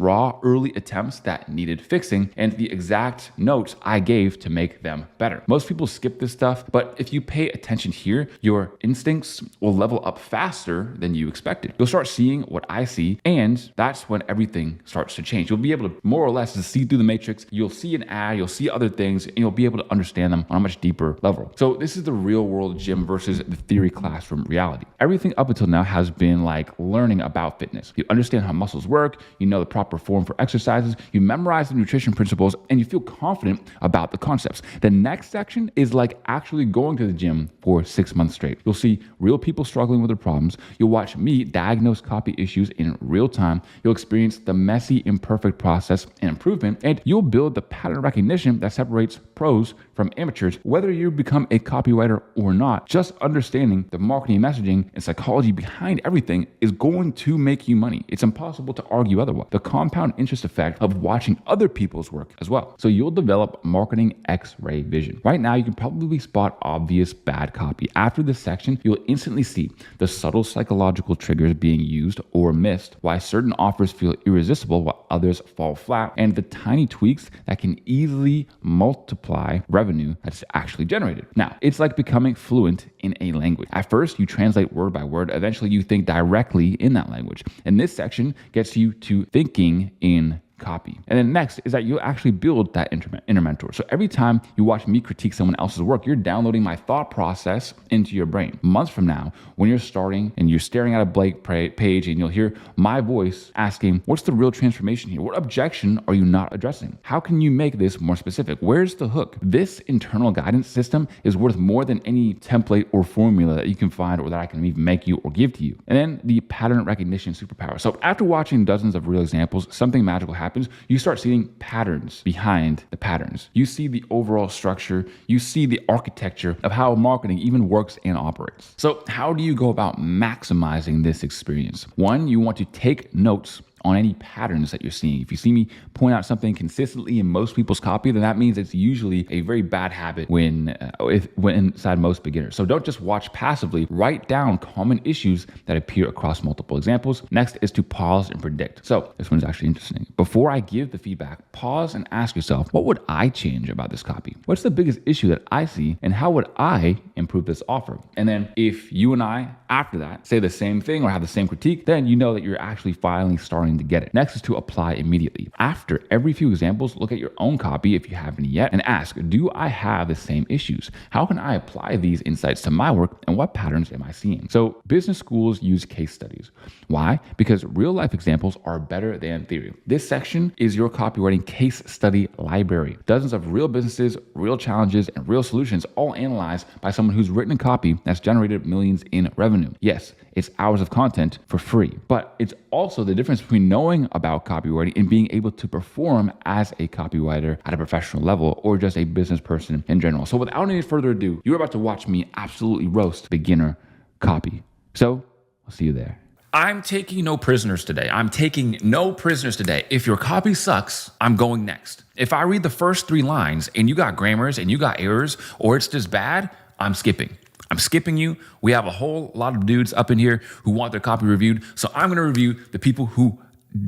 raw early attempts that needed fixing and the exact notes I gave to make them better. Most people skip this stuff, but if you pay attention here, your instincts will level up faster than you expected. You'll start seeing what I see, and that's when everything starts to change. You'll be able to more or less to see through the matrix. You'll see an ad, you'll see other things, and you'll be able to understand them on a much deeper level. So this is the real world gym versus the theory classroom reality. Everything up until now has been like learning about fitness. You understand how muscles work, you know the proper form for exercises, you memorize the nutrition principles, and you feel confident about the concepts. The next section is like actually going to the gym for 6 months straight. You'll see real people struggling with their problems. You'll watch me diagnose copy issues in real time. You'll experience the messy, imperfect process and improvement, and you'll build the pattern recognition that separates pros from amateurs. Whether you become a copywriter or not, just understanding the marketing messaging and psychology behind everything is going to make you money. It's impossible to argue otherwise. The compound interest effect of watching other people's work as well. So you'll develop marketing X-ray vision. Right now, you can probably spot obvious bad copy. After this section, you'll instantly see the subtle psychological triggers being used or missed, why certain offers feel irresistible while others fall flat, and the tiny tweaks that can easily multiply revenue that's actually generated. Now, it's like becoming fluent in a language. At first, you translate word by word. Eventually, you think directly in that language. And this section gets you to thinking in copy. And then next is that you'll actually build that inner mentor. So every time you watch me critique someone else's work, you're downloading my thought process into your brain. Months from now, when you're starting and you're staring at a blank page and you'll hear my voice asking, what's the real transformation here? What objection are you not addressing? How can you make this more specific? Where's the hook? This internal guidance system is worth more than any template or formula that you can find or that I can even make you or give to you. And then the pattern recognition superpower. So after watching dozens of real examples, something magical happens. You start seeing patterns behind the patterns. You see the overall structure. You see the architecture of how marketing even works and operates. So how do you go about maximizing this experience? One, you want to take notes on any patterns that you're seeing. If you see me point out something consistently in most people's copy, then that means it's usually a very bad habit when inside most beginners. So don't just watch passively, write down common issues that appear across multiple examples. Next is to pause and predict. So this one's actually interesting. Before I give the feedback, pause and ask yourself, what would I change about this copy? What's the biggest issue that I see and how would I improve this offer? And then if you and I, after that, say the same thing or have the same critique, then you know that you're actually finally starting to get it. Next is to apply immediately. After every few examples, look at your own copy if you haven't yet and ask, do I have the same issues? How can I apply these insights to my work and what patterns am I seeing? So business schools use case studies. Why? Because real life examples are better than theory. This section is your copywriting case study library. Dozens of real businesses, real challenges, and real solutions all analyzed by someone who's written a copy that's generated millions in revenue. Yes, it's hours of content for free, but it's also the difference between knowing about copywriting and being able to perform as a copywriter at a professional level or just a business person in general. So without any further ado, you're about to watch me absolutely roast beginner copy. So I'll see you there. I'm taking no prisoners today. If your copy sucks, I'm going next. If I read the first 3 lines and you got grammars and you got errors or it's just bad, I'm skipping you. We have a whole lot of dudes up in here who want their copy reviewed. So I'm going to review the people who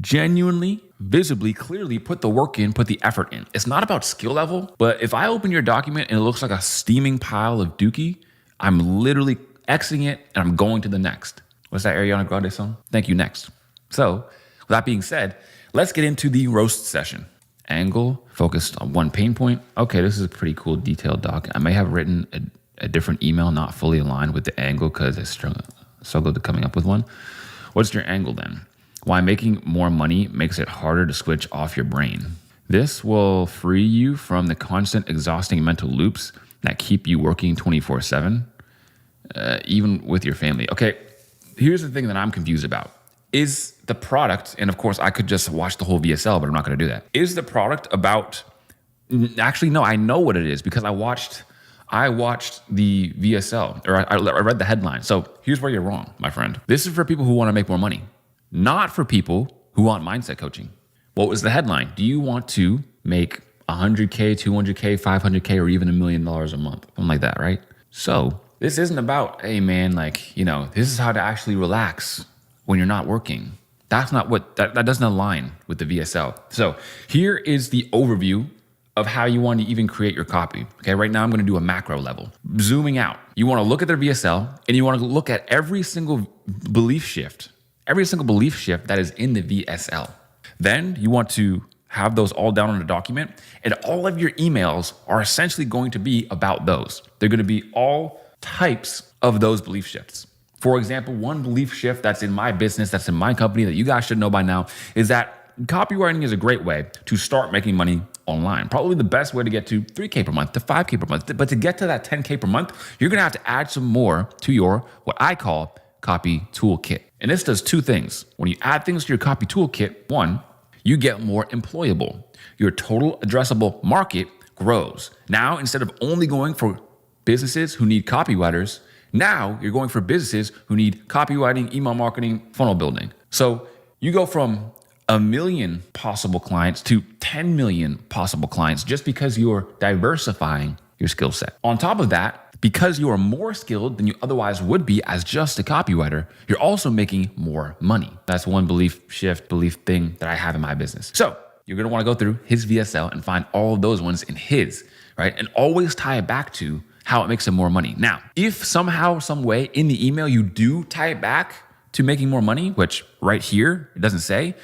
genuinely, visibly, clearly put the work in, put the effort in. It's not about skill level, but if I open your document and it looks like a steaming pile of dookie, I'm literally exiting it and I'm going to the next. What's that Ariana Grande song? Thank you, next. So with that being said, let's get into the roast session. Angle focused on one pain point. Okay, this is a pretty cool detailed doc. I may have written a different email not fully aligned with the angle because I struggled to coming up with one. What's your angle then? Why making more money makes it harder to switch off your brain. This will free you from the constant exhausting mental loops that keep you working 24/7, even with your family. Okay, here's the thing that I'm confused about. Is the product, and of course I could just watch the whole VSL, but I'm not going to do that. Is the product about, actually no, I know what it is because I watched the VSL, or I read the headline. So here's where you're wrong, my friend. This is for people who want to make more money, not for people who want mindset coaching. What was the headline? Do you want to make 100K, 200K, 500K, or even $1 million a month? Something like that, right? So this isn't about, hey man, this is how to actually relax when you're not working. That's not what, that doesn't align with the VSL. So here is the overview of how you want to even create your copy. Okay, right now I'm going to do a macro level. Zooming out, you want to look at their VSL and you want to look at every single belief shift that is in the VSL. Then you want to have those all down on a document, and all of your emails are essentially going to be about those. They're going to be all types of those belief shifts. For example, one belief shift that's in my business, that's in my company that you guys should know by now is that copywriting is a great way to start making money online. Probably the best way to get to 3K per month, to 5K per month. But to get to that 10K per month, you're going to have to add some more to your, what I call, copy toolkit. And this does two things. When you add things to your copy toolkit, one, you get more employable. Your total addressable market grows. Now, instead of only going for businesses who need copywriters, now you're going for businesses who need copywriting, email marketing, funnel building. So you go from 1 million possible clients to 10 million possible clients just because you're diversifying your skill set. On top of that, because you are more skilled than you otherwise would be as just a copywriter, you're also making more money. That's one belief thing that I have in my business. So you're gonna wanna go through his VSL and find all of those ones in his, right? And always tie it back to how it makes him more money. Now, if somehow, some way in the email you do tie it back to making more money, which right here, it doesn't say,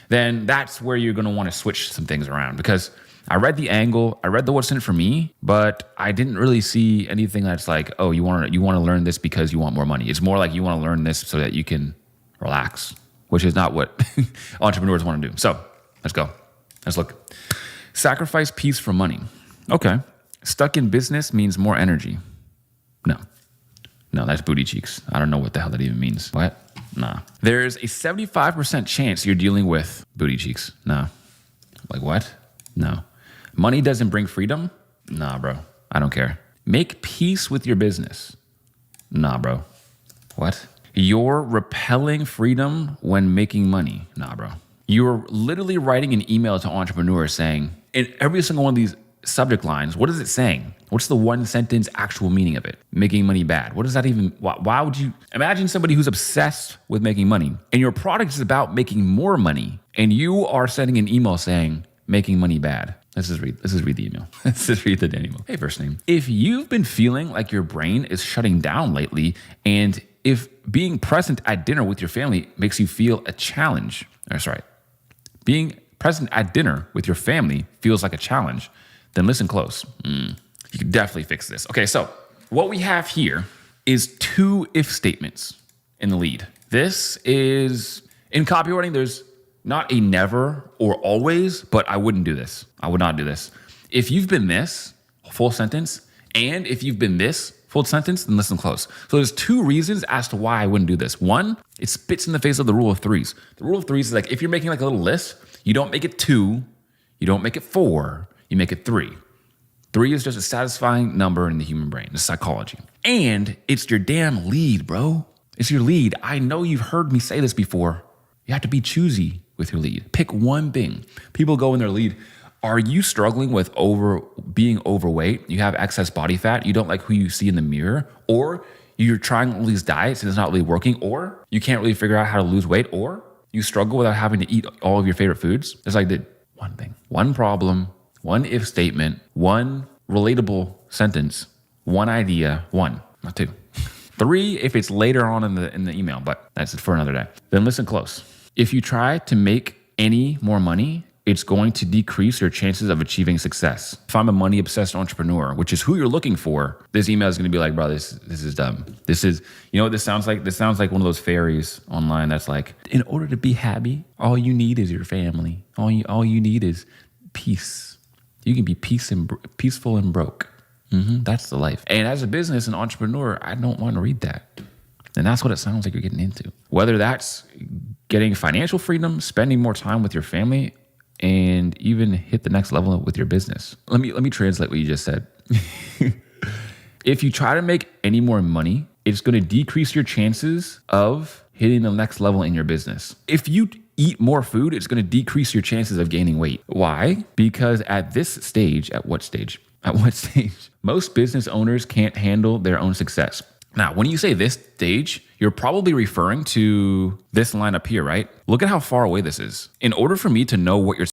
then that's where you're gonna wanna switch some things around, because I read the angle, I read the what's in it for me, but I didn't really see anything that's like, oh, you want to learn this because you want more money. It's more like you want to learn this so that you can relax, which is not what entrepreneurs want to do. So let's go. Let's look. Sacrifice peace for money. Okay. Stuck in business means more energy. No, that's booty cheeks. I don't know what the hell that even means. What? Nah. There's a 75% chance you're dealing with booty cheeks. No. Like what? No. Money doesn't bring freedom? Nah, bro. I don't care. Make peace with your business. Nah, bro. What? You're repelling freedom when making money. Nah, bro. You're literally writing an email to entrepreneurs saying, in every single one of these subject lines, what is it saying? What's the one sentence actual meaning of it? Making money bad. What does that even, why would you imagine somebody who's obsessed with making money and your product is about making more money and you are sending an email saying, making money bad. Let's just read the email. Let's just read the email. Hey, first name. If you've been feeling like your brain is shutting down lately, and if being present at dinner with your family makes you feel a challenge, being present at dinner with your family feels like a challenge, then listen close. You can definitely fix this. Okay, so what we have here is 2 if statements in the lead. This is, in copywriting, there's not a never or always, but I wouldn't do this. I would not do this. If you've been this, full sentence, and if you've been this, full sentence, then listen close. So there's 2 reasons as to why I wouldn't do this. One, it spits in the face of the rule of 3s. The rule of 3s is like, if you're making like a little list, you don't make it 2, you don't make it 4, you make it 3. 3 is just a satisfying number in the human brain, it's psychology. And it's your damn lead, bro. It's your lead. I know you've heard me say this before. You have to be choosy with your lead. Pick one thing. People go in their lead. Are you struggling with being overweight? You have excess body fat. You don't like who you see in the mirror, or you're trying all these diets and it's not really working, or you can't really figure out how to lose weight, or you struggle without having to eat all of your favorite foods. It's like the one thing, one problem, one if statement, one relatable sentence, one idea, one, not 2. 3 if it's later on in the email, but that's it for another day. Then listen close. If you try to make any more money, it's going to decrease your chances of achieving success. If I'm a money obsessed entrepreneur, which is who you're looking for, this email is going to be like, bro, this is dumb. This is, you know what this sounds like? This sounds like one of those fairies online that's like, in order to be happy, all you need is your family. All you need is peace. You can be peaceful and broke. That's the life. And as a business and entrepreneur, I don't want to read that. And that's what it sounds like you're getting into. Whether that's getting financial freedom, spending more time with your family, and even hit the next level with your business. Let me translate what you just said. If you try to make any more money, it's going to decrease your chances of hitting the next level in your business. If you eat more food, it's going to decrease your chances of gaining weight. Why? Because at this stage, at what stage? Most business owners can't handle their own success. Now, when you say this stage, you're probably referring to this line up here, right? Look at how far away this is. In order for me to know what you're